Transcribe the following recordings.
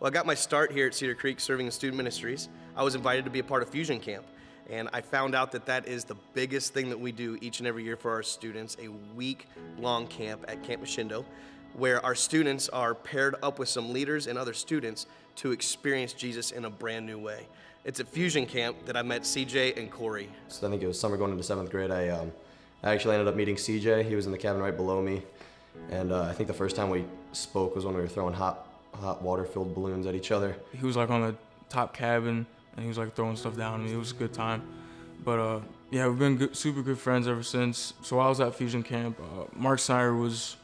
Well, I got my start here at Cedar Creek serving in student ministries. I was invited to be a part of Fusion Camp, and I found out that that is the biggest thing that we do each and every year for our students, a week-long camp at Camp Machindo, where our students are paired up with some leaders and other students to experience Jesus in a brand new way. It's at Fusion Camp that I met CJ and Cory. So I think it was summer going into 7th grade. I actually ended up meeting CJ. He was in the cabin right below me, and I think the first time we spoke was when we were throwing hot water-filled balloons at each other. He was like on the top cabin, and he was like throwing stuff down at me. It was a good time. But yeah, we've been super good friends ever since. So while I was at Fusion Camp, Mark Snyder was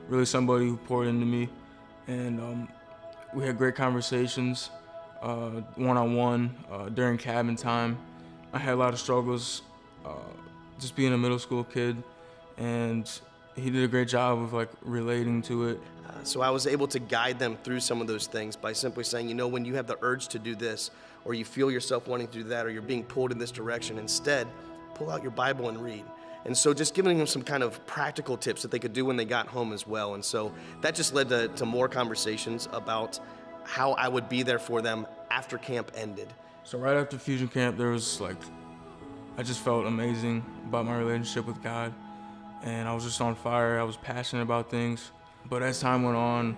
really somebody who poured into me, and we had great conversations one-on-one during cabin time. I had a lot of struggles just being a middle school kid, and he did a great job of like relating to it. So I was able to guide them through some of those things by simply saying, you know, when you have the urge to do this, or you feel yourself wanting to do that, or you're being pulled in this direction, instead, pull out your Bible and read. And so just giving them some kind of practical tips that they could do when they got home as well. And so that just led to more conversations about how I would be there for them after camp ended. So right after Fusion Camp, there was like, I just felt amazing about my relationship with God. And I was just on fire. I was passionate about things. But as time went on,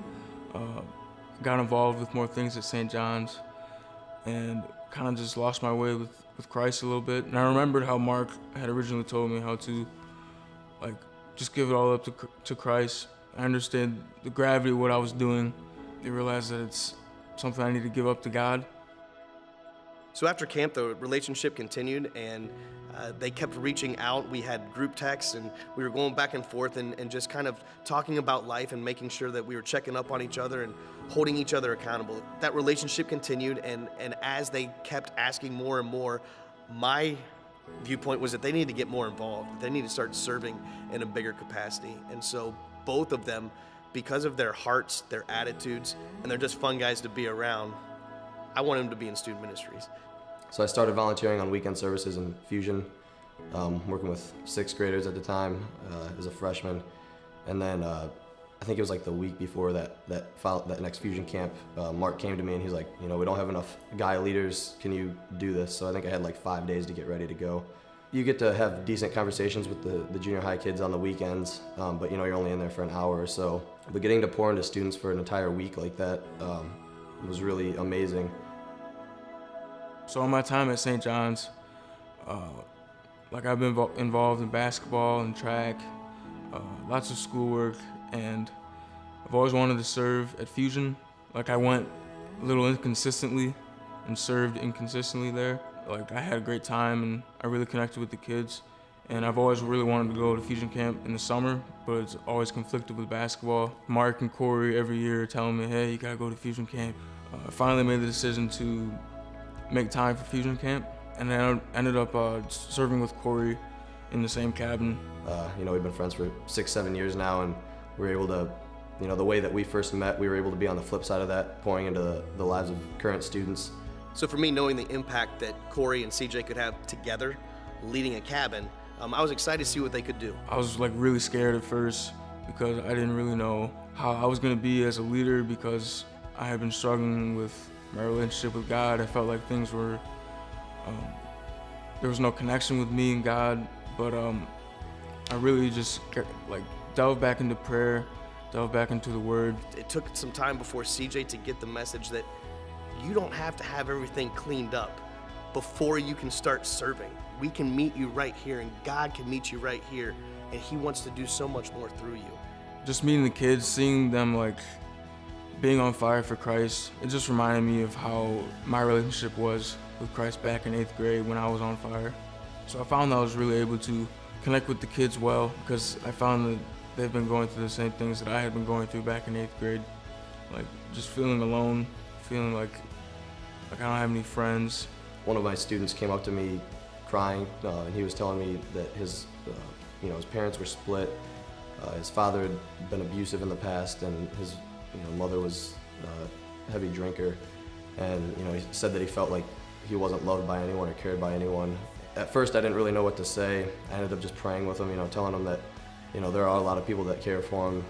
got involved with more things at St. John's and kind of just lost my way with Christ a little bit. And I remembered how Mark had originally told me how to like just give it all up to Christ. I understood the gravity of what I was doing. I realized that it's something I need to give up to God. So after camp, the relationship continued, and they kept reaching out. We had group texts, and we were going back and forth and just kind of talking about life and making sure that we were checking up on each other and holding each other accountable. That relationship continued, and as they kept asking more and more, my viewpoint was that they needed to get more involved. They needed to start serving in a bigger capacity. And so both of them, because of their hearts, their attitudes, and they're just fun guys to be around, I want them to be in student ministries. So I started volunteering on weekend services in Fusion, working with 6th graders at the time as a freshman. And then I think it was like the week before that next Fusion camp, Mark came to me and he's like, you know, we don't have enough guy leaders, can you do this? So I think I had like 5 days to get ready to go. You get to have decent conversations with the junior high kids on the weekends, but you know, you're only in there for an hour or so. But getting to pour into students for an entire week like that was really amazing. So in my time at St. John's, like I've been involved in basketball and track, lots of schoolwork, and I've always wanted to serve at Fusion. Like I went a little inconsistently and served inconsistently there. Like I had a great time and I really connected with the kids. And I've always really wanted to go to Fusion Camp in the summer, but it's always conflicted with basketball. Mark and Cory every year telling me, hey, you gotta go to Fusion Camp. I finally made the decision to make time for Fusion Camp, and then I ended up serving with Cory in the same cabin. You know, we've been friends for 6-7 years now, and we're able to, you know, the way that we first met, we were able to be on the flip side of that, pouring into the lives of current students. So for me, knowing the impact that Cory and CJ could have together, leading a cabin, I was excited to see what they could do. I was like really scared at first because I didn't really know how I was gonna be as a leader because I had been struggling with my relationship with God. I felt like things were, there was no connection with me and God, but I really just like delved back into prayer, delved back into the Word. It took some time before CJ to get the message that you don't have to have everything cleaned up before you can start serving. We can meet you right here, and God can meet you right here, and He wants to do so much more through you. Just meeting the kids, seeing them like being on fire for Christ, it just reminded me of how my relationship was with Christ back in 8th grade when I was on fire. So I found that I was really able to connect with the kids well because I found that they've been going through the same things that I had been going through back in 8th grade. Like just feeling alone, feeling like I don't have any friends. One of my students came up to me crying, and he was telling me that his parents were split. His father had been abusive in the past, and his mother was a heavy drinker. And he said that he felt like he wasn't loved by anyone or cared by anyone. At first, I didn't really know what to say. I ended up just praying with him, telling him that there are a lot of people that care for him.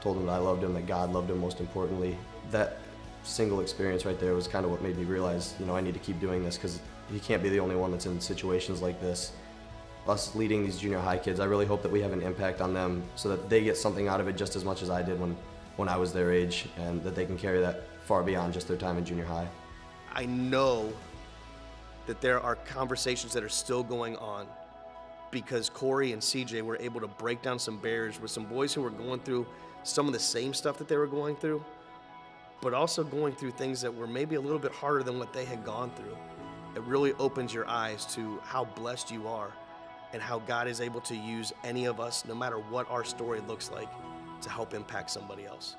Told him that I loved him, that God loved him most importantly. That single experience right there was kind of what made me realize, I need to keep doing this, because he can't be the only one that's in situations like this. Us leading these junior high kids, I really hope that we have an impact on them so that they get something out of it just as much as I did when I was their age, and that they can carry that far beyond just their time in junior high. I know that there are conversations that are still going on because Cory and CJ were able to break down some barriers with some boys who were going through some of the same stuff that they were going through, but also going through things that were maybe a little bit harder than what they had gone through. It really opens your eyes to how blessed you are and how God is able to use any of us, no matter what our story looks like, to help impact somebody else.